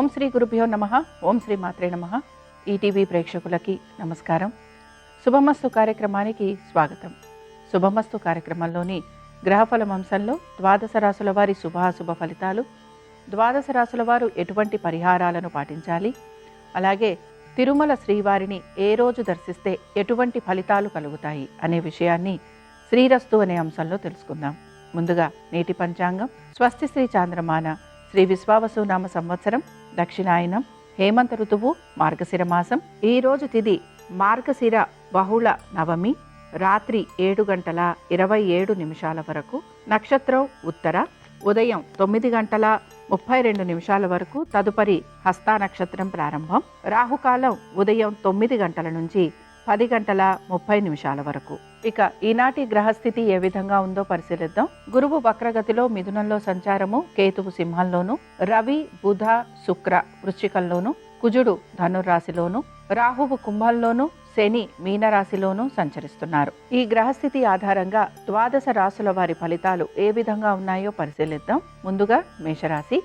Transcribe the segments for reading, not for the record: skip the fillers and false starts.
ఓం శ్రీ గురుభ్యో నమః. ఓం శ్రీ మాత్రే నమః. ఈటీవీ ప్రేక్షకులకి నమస్కారం. శుభమస్తు కార్యక్రమానికి స్వాగతం. శుభమస్తు కార్యక్రమంలోని గ్రహఫలం అంశంలో ద్వాదశ రాశుల వారి శుభాశుభ ఫలితాలు, ద్వాదశ రాశుల వారు ఎటువంటి పరిహారాలను పాటించాలి, అలాగే తిరుమల శ్రీవారిని ఏ రోజు దర్శిస్తే ఎటువంటి ఫలితాలు కలుగుతాయి అనే విషయాన్ని శ్రీరస్తు అనే అంశంలో తెలుసుకుందాం. ముందుగా నేటి పంచాంగం. స్వస్తి శ్రీ చాంద్రమాన శ్రీ విశ్వావసునామ సంవత్సరం దక్షిణాయనం హేమంత ఋతువు మార్గశిర మాసం. ఈ రోజు తిథి మార్గశిర బహుళ నవమి రాత్రి 7:27 వరకు. నక్షత్రం ఉత్తర. ఉదయం 9:32 వరకు. తదుపరి హస్తా నక్షత్రం ప్రారంభం. రాహుకాలం ఉదయం 9 గంటల నుంచి 10:30 వరకు. ఇక ఈనాటి గ్రహస్థితి ఏ విధంగా ఉందో పరిశీలిద్దాం. గురువు వక్రగతిలో మిథునంలో సంచారము, కేతువు సింహంలోను, రవి బుధ శుక్ర వృశ్చికంలోను, కుజుడు ధనుర్రాశిలోను, రాహువు కుంభంలోను, శని మీనరాశిలోను సంచరిస్తున్నారు. ఈ గ్రహస్థితి ఆధారంగా ద్వాదశ రాశుల వారి ఫలితాలు ఏ విధంగా ఉన్నాయో పరిశీలిద్దాం. ముందుగా మేషరాశి.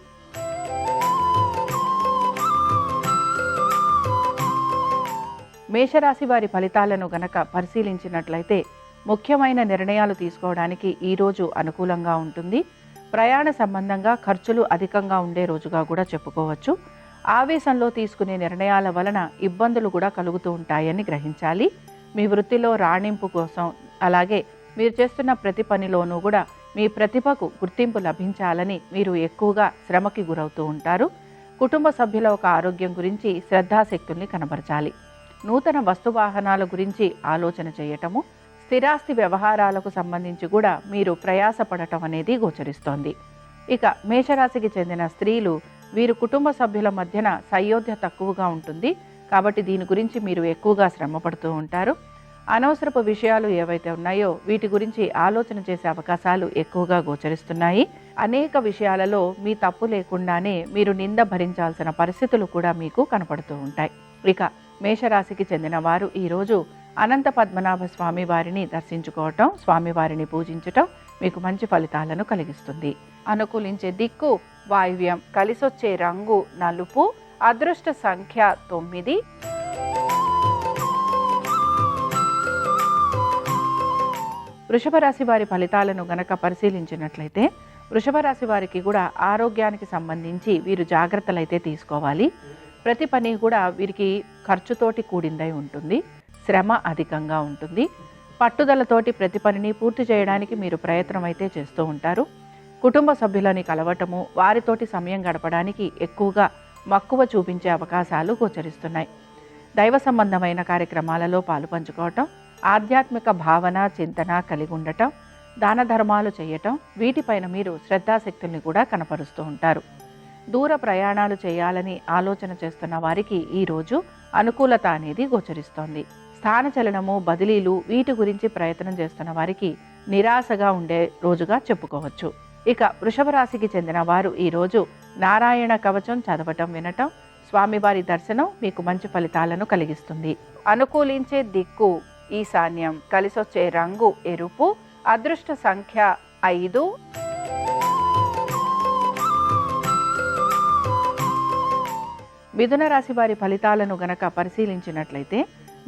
మేషరాశి వారి ఫలితాలను గనక పరిశీలించినట్లయితే ముఖ్యమైన నిర్ణయాలు తీసుకోవడానికి ఈరోజు అనుకూలంగా ఉంటుంది. ప్రయాణ సంబంధంగా ఖర్చులు అధికంగా ఉండే రోజుగా కూడా చెప్పుకోవచ్చు. ఆవేశంలో తీసుకునే నిర్ణయాల వలన ఇబ్బందులు కూడా కలుగుతూ ఉంటాయని గ్రహించాలి. మీ వృత్తిలో రాణింపు కోసం, అలాగే మీరు చేస్తున్న ప్రతి పనిలోనూ కూడా మీ ప్రతిభకు గుర్తింపు లభించాలని మీరు ఎక్కువగా శ్రమకి గురవుతూ ఉంటారు. కుటుంబ సభ్యుల ఒక ఆరోగ్యం గురించి శ్రద్ధాశక్తుల్ని కనబరచాలి. నూతన వస్తువాహనాల గురించి ఆలోచన చేయటము, స్థిరాస్తి వ్యవహారాలకు సంబంధించి కూడా మీరు ప్రయాసపడటం అనేది గోచరిస్తోంది. ఇక మేషరాశికి చెందిన స్త్రీలు, వీరు కుటుంబ సభ్యుల మధ్యన సయోధ్య తక్కువగా ఉంటుంది కాబట్టి దీని గురించి మీరు ఎక్కువగా శ్రమ పడుతూ ఉంటారు. అనవసరపు విషయాలు ఏవైతే ఉన్నాయో వీటి గురించి ఆలోచన చేసే అవకాశాలు ఎక్కువగా గోచరిస్తున్నాయి. అనేక విషయాలలో మీ తప్పు లేకుండానే మీరు నింద భరించాల్సిన పరిస్థితులు కూడా మీకు కనపడుతూ ఉంటాయి. ఇక మేషరాశికి చెందిన వారు ఈరోజు అనంత పద్మనాభ స్వామి వారిని దర్శించుకోవటం, స్వామివారిని పూజించటం మీకు మంచి ఫలితాలను కలిగిస్తుంది. అనుకూలించే దిక్కు వాయువ్యం. కలిసొచ్చే రంగు నలుపు. అదృష్ట సంఖ్య 9. వృషభ రాశి వారి ఫలితాలను గనక పరిశీలించినట్లయితే వృషభ రాశి వారికి కూడా ఆరోగ్యానికి సంబంధించి వీరు జాగ్రత్తలు అయితే తీసుకోవాలి. ప్రతి పని కూడా వీరికి ఖర్చుతోటి కూడిందై ఉంటుంది. శ్రమ అధికంగా ఉంటుంది. పట్టుదలతోటి ప్రతి పనిని పూర్తి చేయడానికి మీరు ప్రయత్నం అయితే చేస్తూ ఉంటారు. కుటుంబ సభ్యులని కలవటము, వారితోటి సమయం గడపడానికి ఎక్కువగా మక్కువ చూపించే అవకాశాలు గోచరిస్తున్నాయి. దైవ సంబంధమైన కార్యక్రమాలలో పాలు పంచుకోవటం, ఆధ్యాత్మిక భావన చింతన కలిగి ఉండటం, దాన ధర్మాలు చేయటం, వీటిపైన మీరు శ్రద్ధాశక్తుల్ని కూడా కనపరుస్తూ ఉంటారు. దూర ప్రయాణాలు చేయాలని ఆలోచన చేస్తున్న వారికి ఈరోజు అనుకూలత అనేది గోచరిస్తోంది. స్థానచలనము, బదిలీలు, వీటి గురించి ప్రయత్నం చేస్తున్న వారికి నిరాశగా ఉండే రోజుగా చెప్పుకోవచ్చు. ఇక వృషభ రాశికి చెందిన వారు ఈరోజు నారాయణ కవచం చదవటం, వినటం, స్వామివారి దర్శనం మీకు మంచి ఫలితాలను కలిగిస్తుంది. అనుకూలించే దిక్కు ఈశాన్యం. కలిసొచ్చే రంగు ఎరుపు. అదృష్ట సంఖ్య 5. మిథున రాశి వారి ఫలితాలను గనక పరిశీలించినట్లయితే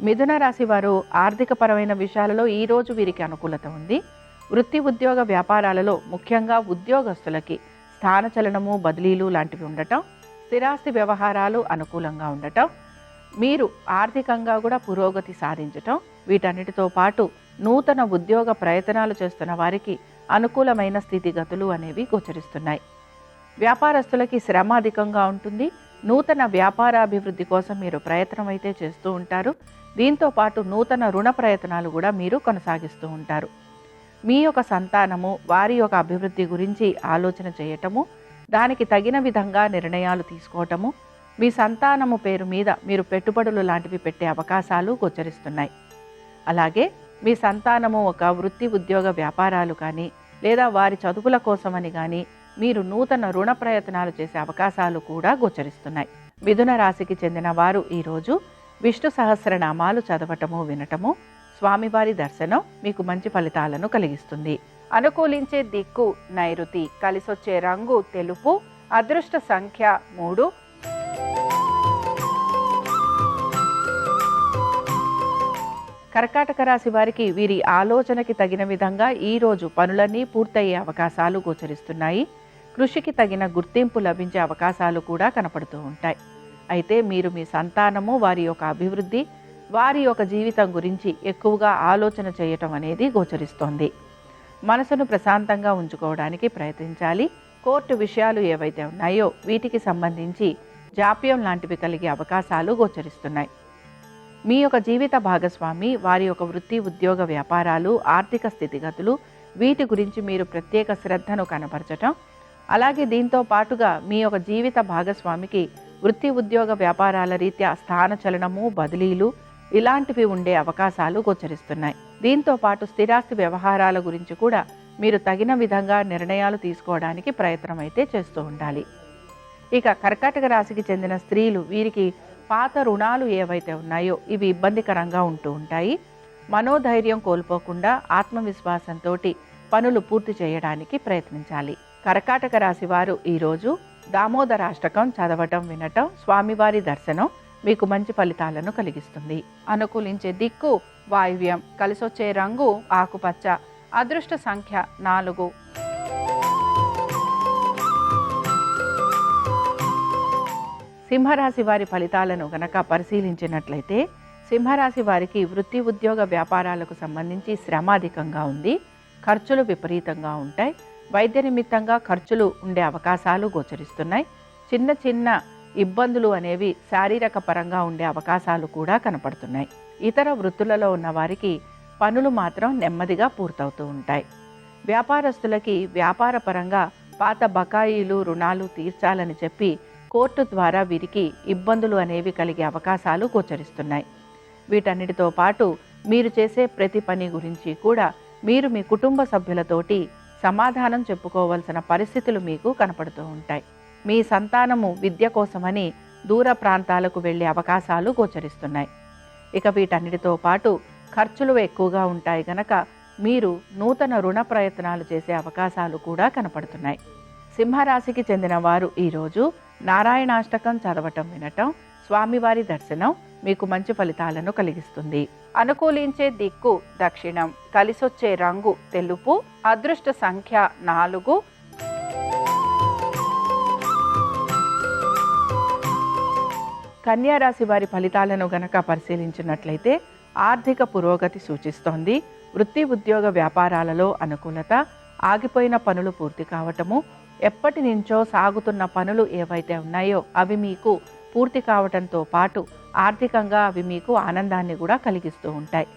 మిథున రాశి వారు ఆర్థిక పరమైన విషయాలలో ఈరోజు వీరికి అనుకూలత ఉంది. వృత్తి ఉద్యోగ వ్యాపారాలలో ముఖ్యంగా ఉద్యోగస్తులకి స్థానచలనము, బదిలీలు లాంటివి ఉండటం, స్థిరాస్తి వ్యవహారాలు అనుకూలంగా ఉండటం, మీరు ఆర్థికంగా కూడా పురోగతి సాధించటం, వీటన్నిటితో పాటు నూతన ఉద్యోగ ప్రయత్నాలు చేస్తున్న వారికి అనుకూలమైన స్థితిగతులు అనేవి గోచరిస్తున్నాయి. వ్యాపారస్తులకి శ్రమ అధికంగా ఉంటుంది. నూతన వ్యాపారాభివృద్ధి కోసం మీరు ప్రయత్నం అయితే చేస్తూ ఉంటారు. దీంతో పాటు నూతన రుణ ప్రయత్నాలు కూడా మీరు కొనసాగిస్తూ ఉంటారు. మీ యొక్క సంతానము, వారి యొక్క అభివృద్ధి గురించి ఆలోచన చేయటము, దానికి తగిన విధంగా నిర్ణయాలు తీసుకోవటము, మీ సంతానము పేరు మీద మీరు పెట్టుబడులు లాంటివి పెట్టే అవకాశాలు గోచరిస్తున్నాయి. అలాగే మీ సంతానము ఒక వృత్తి ఉద్యోగ వ్యాపారాలు కానీ లేదా వారి చదువుల కోసమని కానీ మీరు నూతన రుణ ప్రయత్నాలు చేసే అవకాశాలు కూడా గోచరిస్తున్నాయి. మిథున రాశికి చెందిన వారు ఈరోజు విష్ణు సహస్రనామాలు చదవటము, వినటము, స్వామివారి దర్శనం మీకు మంచి ఫలితాలను కలిగిస్తుంది. అనుకూలించే దిక్కు నైరుతి. కలిసొచ్చే రంగు తెలుపు. అదృష్ట సంఖ్య 3. కర్కాటక రాశి వారికి వీరి ఆలోచనకి తగిన విధంగా ఈరోజు పనులన్నీ పూర్తయ్యే అవకాశాలు గోచరిస్తున్నాయి. కృషికి తగిన గుర్తింపు లభించే అవకాశాలు కూడా కనపడుతూ ఉంటాయి. అయితే మీరు మీ సంతానము, వారి యొక్క అభివృద్ధి, వారి యొక్క జీవితం గురించి ఎక్కువగా ఆలోచన చేయటం అనేది గోచరిస్తోంది. మనసును ప్రశాంతంగా ఉంచుకోవడానికి ప్రయత్నించాలి. కోర్టు విషయాలు ఏవైతే ఉన్నాయో వీటికి సంబంధించి జాప్యం లాంటివి కలిగే అవకాశాలు గోచరిస్తున్నాయి. మీ యొక్క జీవిత భాగస్వామి, వారి యొక్క వృత్తి, ఉద్యోగ, వ్యాపారాలు, ఆర్థిక స్థితిగతులు, వీటి గురించి మీరు ప్రత్యేక శ్రద్ధను కనబరచటం, అలాగే దీంతో పాటుగా మీ యొక్క జీవిత భాగస్వామికి వృత్తి, ఉద్యోగ, వ్యాపారాల రీత్యా స్థానచలనము, బదిలీలు ఇలాంటివి ఉండే అవకాశాలు గోచరిస్తున్నాయి. దీంతో పాటు స్థిరాస్తి వ్యవహారాల గురించి కూడా మీరు తగిన విధంగా నిర్ణయాలు తీసుకోవడానికి ప్రయత్నం అయితే చేస్తూ ఉండాలి. ఇక కర్కాటక రాశికి చెందిన స్త్రీలు, వీరికి పాత రుణాలు ఏవైతే ఉన్నాయో ఇవి ఇబ్బందికరంగా ఉంటూ ఉంటాయి. మనోధైర్యం కోల్పోకుండా ఆత్మవిశ్వాసంతో పనులు పూర్తి చేయడానికి ప్రయత్నించాలి. కర్కాటక రాశి వారు ఈరోజు దామోదరాష్టకం చదవటం, వినటం, స్వామివారి దర్శనం మీకు మంచి ఫలితాలను కలిగిస్తుంది. అనుకూలించే దిక్కు వాయువ్యం, కలిసొచ్చే రంగు ఆకుపచ్చ, అదృష్ట సంఖ్య 4. సింహరాశి వారి ఫలితాలను గనక పరిశీలించినట్లయితే సింహరాశి వారికి వృత్తి, ఉద్యోగ, వ్యాపారాలకు సంబంధించి శ్రమ అధికంగా ఉంది. ఖర్చులు విపరీతంగా ఉంటాయి. వైద్య నిమిత్తంగా ఖర్చులు ఉండే అవకాశాలు గోచరిస్తున్నాయి. చిన్న చిన్న ఇబ్బందులు అనేవి శారీరక పరంగా ఉండే అవకాశాలు కూడా కనపడుతున్నాయి. ఇతర వృత్తులలో ఉన్న వారికి పనులు మాత్రం నెమ్మదిగా పూర్తవుతూ ఉంటాయి. వ్యాపారస్తులకి వ్యాపార పరంగా పాత బకాయిలు, రుణాలు తీర్చాలని చెప్పి కోర్టు ద్వారా వీరికి ఇబ్బందులు అనేవి కలిగే అవకాశాలు గోచరిస్తున్నాయి. వీటన్నిటితో పాటు మీరు చేసే ప్రతి పని గురించి కూడా మీరు మీ కుటుంబ సభ్యులతోటి సమాధానం చెప్పుకోవాల్సిన పరిస్థితులు మీకు కనపడుతూ ఉంటాయి. మీ సంతానము విద్య కోసమని దూర ప్రాంతాలకు వెళ్ళే అవకాశాలు గోచరిస్తున్నాయి. ఇక వీటన్నిటితో పాటు ఖర్చులు ఎక్కువగా ఉంటాయి గనక మీరు నూతన రుణ ప్రయత్నాలు చేసే అవకాశాలు కూడా కనపడుతున్నాయి. సింహరాశికి చెందిన వారు ఈరోజు నారాయణాష్టకం చదవటం, వినటం, స్వామివారి దర్శనం మీకు మంచి ఫలితాలను కలిగిస్తుంది. అనుకూలించే దిక్కు దక్షిణం, కలిసొచ్చే రంగు తెలుపు, అదృష్ట సంఖ్య 4. కన్యా రాశి వారి ఫలితాలను గనక పరిశీలించినట్లయితే ఆర్థిక పురోగతి సూచిస్తోంది. వృత్తి, ఉద్యోగ, వ్యాపారాలలో అనుకూలత, ఆగిపోయిన పనులు పూర్తి కావటము, ఎప్పటి నుంచో సాగుతున్న పనులు ఏవైతే ఉన్నాయో అవి మీకు పూర్తి కావటంతో పాటు ఆర్థికంగా అవి మీకు ఆనందాన్ని కూడా కలిగిస్తూ ఉంటాయి.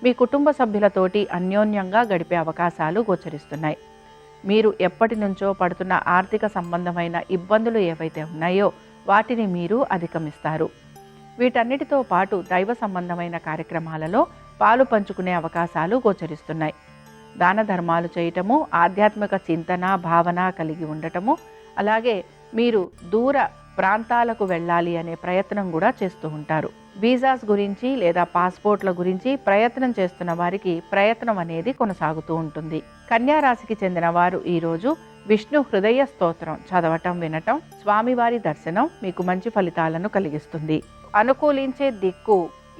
మీ కుటుంబ సభ్యులతోటి అన్యోన్యంగా గడిపే అవకాశాలు గోచరిస్తున్నాయి. మీరు ఎప్పటి నుంచో పడుతున్న ఆర్థిక సంబంధమైన ఇబ్బందులు ఏవైతే ఉన్నాయో వాటిని మీరు అధిగమిస్తారు. వీటన్నిటితో పాటు దైవ సంబంధమైన కార్యక్రమాలలో పాలు పంచుకునే అవకాశాలు గోచరిస్తున్నాయి. దాన ధర్మాలు చేయటము, ఆధ్యాత్మిక చింతన, భావన కలిగి ఉండటము, అలాగే మీరు దూర ప్రాంతాలకు వెళ్ళాలి అనే ప్రయత్నం కూడా చేస్తూ ఉంటారు. వీసాస్ గురించి లేదా పాస్పోర్ట్ల గురించి ప్రయత్నం చేస్తున్న వారికి ప్రయత్నం అనేది కొనసాగుతూ ఉంటుంది. కన్యా రాశికి చెందిన వారు ఈరోజు విష్ణు హృదయ స్తోత్రం చదవటం, వినటం, స్వామివారి దర్శనం మీకు మంచి ఫలితాలను కలిగిస్తుంది. అనుకూలించే దిక్కు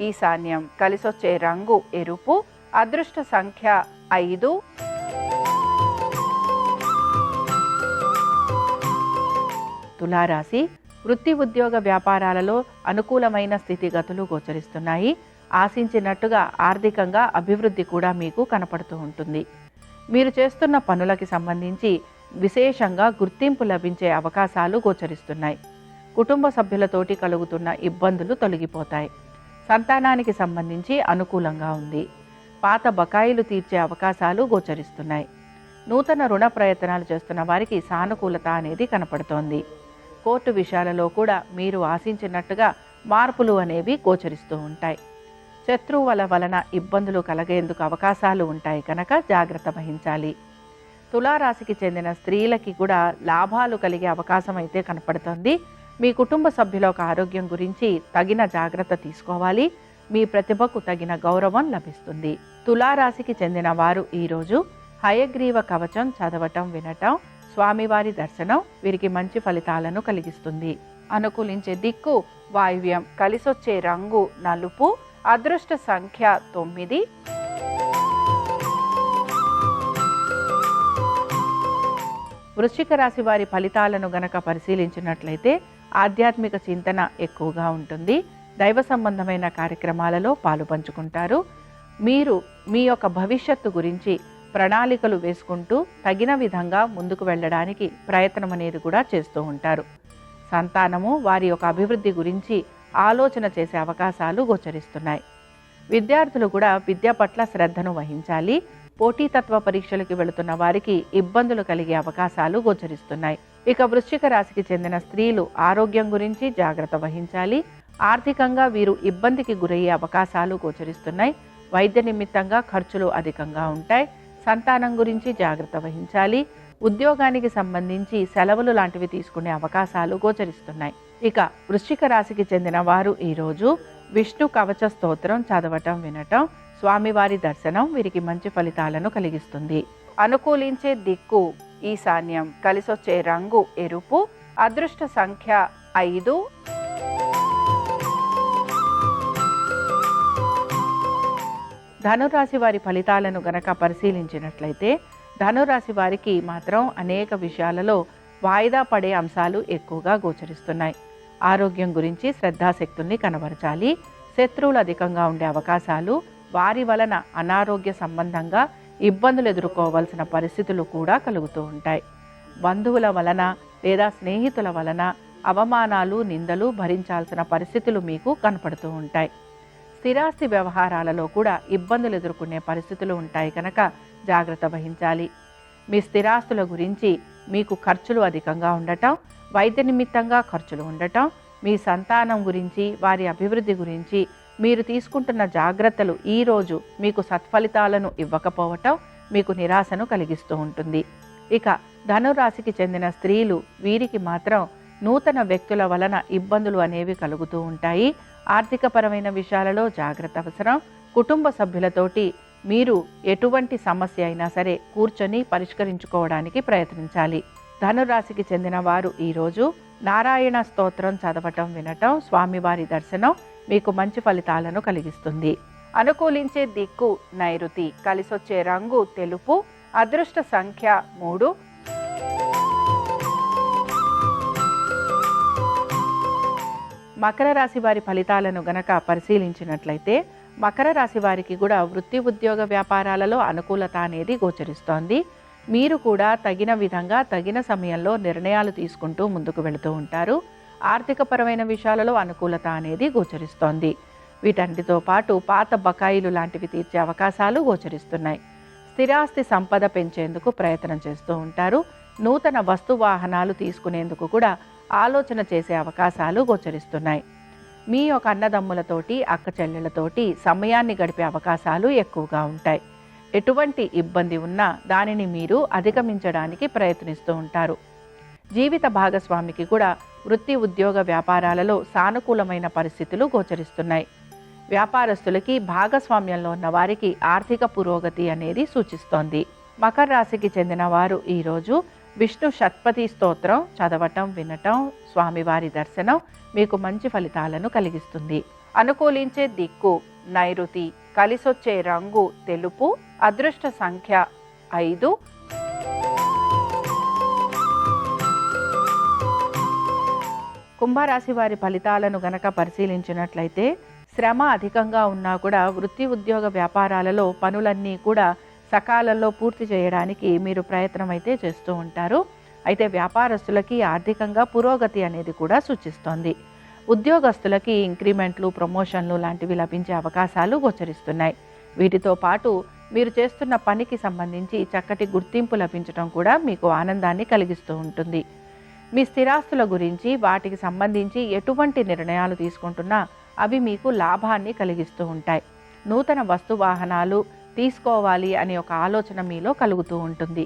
ఈశాన్యం, కలిసొచ్చే రంగు ఎరుపు, అదృష్ట సంఖ్య 5. తులారాశి వృత్తి, ఉద్యోగ, వ్యాపారాలలో అనుకూలమైన స్థితిగతులు గోచరిస్తున్నాయి. ఆశించినట్టుగా ఆర్థికంగా అభివృద్ధి కూడా మీకు కనపడుతూ ఉంటుంది. మీరు చేస్తున్న పనులకి సంబంధించి విశేషంగా గుర్తింపు లభించే అవకాశాలు గోచరిస్తున్నాయి. కుటుంబ సభ్యులతోటి కలుగుతున్న ఇబ్బందులు తొలగిపోతాయి. సంతానానికి సంబంధించి అనుకూలంగా ఉంది. పాత బకాయిలు తీర్చే అవకాశాలు గోచరిస్తున్నాయి. నూతన రుణ ప్రయత్నాలు చేస్తున్న వారికి సానుకూలత అనేది కనపడుతోంది. కోర్టు విషయాలలో కూడా మీరు ఆశించినట్టుగా మార్పులు అనేవి గోచరిస్తూ ఉంటాయి. శత్రువుల వలన ఇబ్బందులు కలగేందుకు అవకాశాలు ఉంటాయి కనుక జాగ్రత్త వహించాలి. తులారాశికి చెందిన స్త్రీలకి కూడా లాభాలు కలిగే అవకాశం అయితే కనపడుతుంది. మీ కుటుంబ సభ్యుల ఆరోగ్యం గురించి తగిన జాగ్రత్త తీసుకోవాలి. మీ ప్రతిభకు తగిన గౌరవం లభిస్తుంది. తులారాశికి చెందిన వారు ఈరోజు హయగ్రీవ కవచం చదవటం, వినటం, స్వామివారి దర్శనం వీరికి మంచి ఫలితాలను కలిగిస్తుంది. అనుకూలించే దిక్కు వాయువ్యం, కలిసొచ్చే రంగు నలుపు, అదృష్ట సంఖ్య 9. వృశ్చిక రాశి వారి ఫలితాలను గనక పరిశీలించినట్లయితే ఆధ్యాత్మిక చింతన ఎక్కువగా ఉంటుంది. దైవ సంబంధమైన కార్యక్రమాలలో పాలు పంచుకుంటారు. మీరు మీ యొక్క భవిష్యత్తు గురించి ప్రణాళికలు వేసుకుంటూ తగిన విధంగా ముందుకు వెళ్ళడానికి ప్రయత్నం అనేది కూడా చేస్తూ ఉంటారు. సంతానము వారి యొక్క అభివృద్ధి గురించి ఆలోచన చేసే అవకాశాలు గోచరిస్తున్నాయి. విద్యార్థులు కూడా విద్య పట్ల శ్రద్ధను వహించాలి. పోటీతత్వ పరీక్షలకు వెళుతున్న వారికి ఇబ్బందులు కలిగే అవకాశాలు గోచరిస్తున్నాయి. ఇక వృశ్చిక రాశికి చెందిన స్త్రీలు ఆరోగ్యం గురించి జాగ్రత్త వహించాలి. ఆర్థికంగా వీరు ఇబ్బందికి గురయ్యే అవకాశాలు గోచరిస్తున్నాయి. వైద్య నిమిత్తంగా ఖర్చులు అధికంగా ఉంటాయి. సంతానం గురించి జాగ్రత్త వహించాలి. ఉద్యోగానికి సంబంధించి సెలవులు లాంటివి తీసుకునే అవకాశాలు గోచరిస్తున్నాయి. ఇక వృశ్చిక రాశికి చెందిన వారు ఈరోజు విష్ణు కవచ స్తోత్రం చదవటం, వినటం, స్వామివారి దర్శనం వీరికి మంచి ఫలితాలను కలిగిస్తుంది. అనుకూలించే దిక్కు ఈశాన్యం, కలిసొచ్చే రంగు ఎరుపు, అదృష్ట సంఖ్య 5. ధనురాశి వారి ఫలితాలను గనక పరిశీలించినట్లయితే ధనురాశి వారికి మాత్రం అనేక విషయాలలో వాయిదా పడే అంశాలు ఎక్కువగా గోచరిస్తున్నాయి. ఆరోగ్యం గురించి శ్రద్ధాశక్తుల్ని కనబరచాలి. శత్రువులు అధికంగా ఉండే అవకాశాలు, వారి వలన అనారోగ్య సంబంధంగా ఇబ్బందులు ఎదుర్కోవాల్సిన పరిస్థితులు కూడా కలుగుతూ ఉంటాయి. బంధువుల వలన లేదా స్నేహితుల వలన అవమానాలు, నిందలు భరించాల్సిన పరిస్థితులు మీకు కనపడుతూ ఉంటాయి. స్థిరాస్తి వ్యవహారాలలో కూడా ఇబ్బందులు ఎదుర్కొనే పరిస్థితులు ఉంటాయి కనుక జాగ్రత్త వహించాలి. మీ స్థిరాస్తుల గురించి మీకు ఖర్చులు అధికంగా ఉండటం, వైద్య నిమిత్తంగా ఖర్చులు ఉండటం, మీ సంతానం గురించి వారి అభివృద్ధి గురించి మీరు తీసుకుంటున్న జాగ్రత్తలు ఈరోజు మీకు సత్ఫలితాలను ఇవ్వకపోవటం మీకు నిరాశను కలిగిస్తూ ఉంటుంది. ఇక ధనురాశికి చెందిన స్త్రీలు వీరికి మాత్రం నూతన వ్యక్తుల వలన ఇబ్బందులు అనేవి కలుగుతూ ఉంటాయి. ఆర్థికపరమైన విషయాలలో జాగ్రత్త అవసరం. కుటుంబ సభ్యులతోటి మీరు ఎటువంటి సమస్య అయినా సరే కూర్చొని పరిష్కరించుకోవడానికి ప్రయత్నించాలి. ధనురాశికి చెందిన వారు ఈరోజు నారాయణ స్తోత్రం చదవటం, వినటం, స్వామివారి దర్శనం మీకు మంచి ఫలితాలను కలిగిస్తుంది. అనుకూలించే దిక్కు నైరుతి, కలిసొచ్చే రంగు తెలుపు, అదృష్ట సంఖ్య 3. మకర రాశి వారి ఫలితాలను గనక పరిశీలించినట్లయితే మకర రాశి వారికి కూడా వృత్తి, ఉద్యోగ, వ్యాపారాలలో అనుకూలత అనేది గోచరిస్తోంది. మీరు కూడా తగిన విధంగా తగిన సమయంలో నిర్ణయాలు తీసుకుంటూ ముందుకు వెళుతూ ఉంటారు. ఆర్థికపరమైన విషయాలలో అనుకూలత అనేది గోచరిస్తోంది. వీటన్నిటితో పాటు పాత బకాయిలు లాంటివి తీర్చే అవకాశాలు గోచరిస్తున్నాయి. స్థిరాస్తి సంపద పెంచేందుకు ప్రయత్నం చేస్తూ ఉంటారు. నూతన వస్తు వాహనాలు తీసుకునేందుకు కూడా ఆలోచన చేసే అవకాశాలు గోచరిస్తున్నాయి. మీ యొక్క అన్నదమ్ములతోటి, అక్క చెల్లెళ్ళతోటి సమయాన్ని గడిపే అవకాశాలు ఎక్కువగా ఉంటాయి. ఎటువంటి ఇబ్బంది ఉన్నా దానిని మీరు అధిగమించడానికి ప్రయత్నిస్తూ ఉంటారు. జీవిత భాగస్వామికి కూడా వృత్తి, ఉద్యోగ, వ్యాపారాలలో సానుకూలమైన పరిస్థితులు గోచరిస్తున్నాయి. వ్యాపారస్తులకి భాగస్వామ్యంలో ఉన్న వారికి ఆర్థిక పురోగతి అనేది సూచిస్తోంది. మకర రాశికి చెందిన వారు ఈరోజు విష్ణు షట్పతి స్తోత్రం చదవటం, వినటం, స్వామివారి దర్శనం మీకు మంచి ఫలితాలను కలిగిస్తుంది. అనుకూలించే దిక్కు నైరుతి, కలిసొచ్చే రంగు తెలుపు, అదృష్ట సంఖ్య 5. కుంభరాశి వారి ఫలితాలను గనక పరిశీలించినట్లయితే శ్రమ అధికంగా ఉన్నా కూడా వృత్తి, ఉద్యోగ, వ్యాపారాలలో పనులన్నీ కూడా సకాలంలో పూర్తి చేయడానికి మీరు ప్రయత్నం అయితే చేస్తూ ఉంటారు. అయితే వ్యాపారస్తులకి ఆర్థికంగా పురోగతి అనేది కూడా సూచిస్తోంది. ఉద్యోగస్తులకి ఇంక్రిమెంట్లు, ప్రమోషన్లు లాంటివి లభించే అవకాశాలు గోచరిస్తున్నాయి. వీటితో పాటు మీరు చేస్తున్న పనికి సంబంధించి చక్కటి గుర్తింపు లభించడం కూడా మీకు ఆనందాన్ని కలిగిస్తూ ఉంటుంది. మీ స్థిరాస్తుల గురించి వాటికి సంబంధించి ఎటువంటి నిర్ణయాలు తీసుకుంటున్నా అవి మీకు లాభాన్ని కలిగిస్తూ ఉంటాయి. నూతన వస్తు వాహనాలు తీసుకోవాలి అనే ఒక ఆలోచన మీలో కలుగుతూ ఉంటుంది.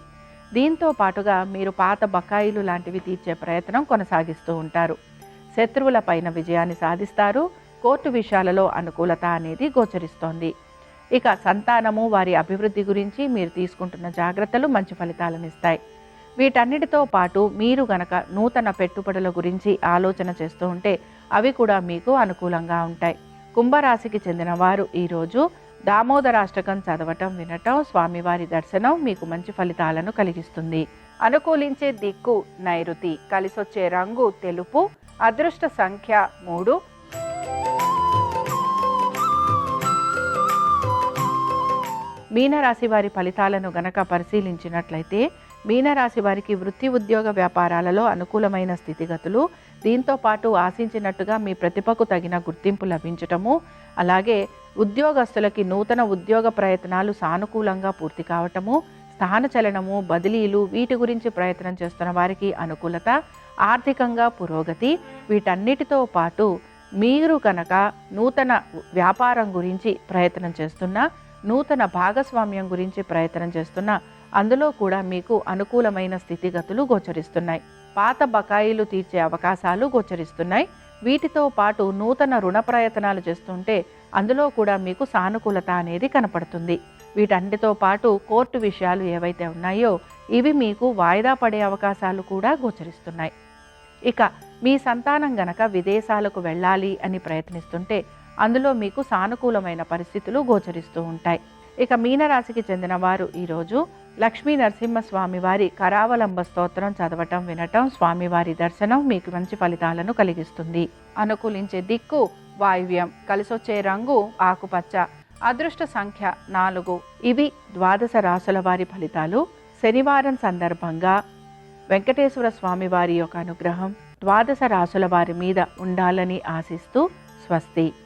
దీంతో పాటుగా మీరు పాత బకాయిలు లాంటివి తీర్చే ప్రయత్నం కొనసాగిస్తూ ఉంటారు. శత్రువుల పైన విజయాన్ని సాధిస్తారు. కోర్టు విషయాలలో అనుకూలత అనేది గోచరిస్తోంది. ఇక సంతానము, వారి అభివృద్ధి గురించి మీరు తీసుకుంటున్న జాగ్రత్తలు మంచి ఫలితాలను ఇస్తాయి. వీటన్నిటితో పాటు మీరు గనక నూతన పెట్టుబడుల గురించి ఆలోచన చేస్తూ ఉంటే అవి కూడా మీకు అనుకూలంగా ఉంటాయి. కుంభరాశికి చెందిన వారు ఈరోజు దామోదరాష్టకం చదవటం వినటం స్వామివారి దర్శనం మీకు మంచి ఫలితాలను కలిగిస్తుంది. అనుకూలించే దిక్కు నైరుతి, కలిసొచ్చే రంగు తెలుపు, అదృష్ట సంఖ్య 3. మీనరాశి వారి ఫలితాలను గనక పరిశీలించినట్లయితే మీనరాశి వారికి వృత్తి ఉద్యోగ వ్యాపారాలలో అనుకూలమైన స్థితిగతులు, దీంతో పాటు ఆశించినట్టుగా మీ ప్రతిభకు తగిన గుర్తింపు లభించటము, అలాగే ఉద్యోగస్తులకి నూతన ఉద్యోగ ప్రయత్నాలు సానుకూలంగా పూర్తి కావటము, స్థానచలనము, బదిలీలు వీటి గురించి ప్రయత్నం చేస్తున్న వారికి అనుకూలత, ఆర్థికంగా పురోగతి, వీటన్నిటితో పాటు మీరు కనుక నూతన వ్యాపారం గురించి ప్రయత్నం చేస్తున్నా, నూతన భాగస్వామ్యం గురించి ప్రయత్నం చేస్తున్నా అందులో కూడా మీకు అనుకూలమైన స్థితిగతులు గోచరిస్తున్నాయి. పాత బకాయిలు తీర్చే అవకాశాలు గోచరిస్తున్నాయి. వీటితో పాటు నూతన రుణ ప్రయత్నాలు చేస్తుంటే అందులో కూడా మీకు సానుకూలత అనేది కనపడుతుంది. వీటన్నిటితో పాటు కోర్టు విషయాలు ఏవైతే ఉన్నాయో ఇవి మీకు వాయిదా పడే అవకాశాలు కూడా గోచరిస్తున్నాయి. ఇక మీ సంతానం గనక విదేశాలకు వెళ్ళాలి అని ప్రయత్నిస్తుంటే అందులో మీకు సానుకూలమైన పరిస్థితులు గోచరిస్తూ ఉంటాయి. ఇక మీనరాశికి చెందిన వారు ఈరోజు లక్ష్మీ నరసింహస్వామి వారి కరావలంబ స్తోత్రం చదవటం వినటం స్వామివారి దర్శనం మీకు మంచి ఫలితాలను కలిగిస్తుంది. అనుకూలించే దిక్కు వాయువ్యం, కలిసొచ్చే రంగు ఆకుపచ్చ, అదృష్ట సంఖ్య 4. ఇవి ద్వాదశ రాశుల వారి ఫలితాలు. శనివారం సందర్భంగా వెంకటేశ్వర స్వామి వారి యొక్క అనుగ్రహం ద్వాదశ రాశుల వారి మీద ఉండాలని ఆశిస్తూ స్వస్తి.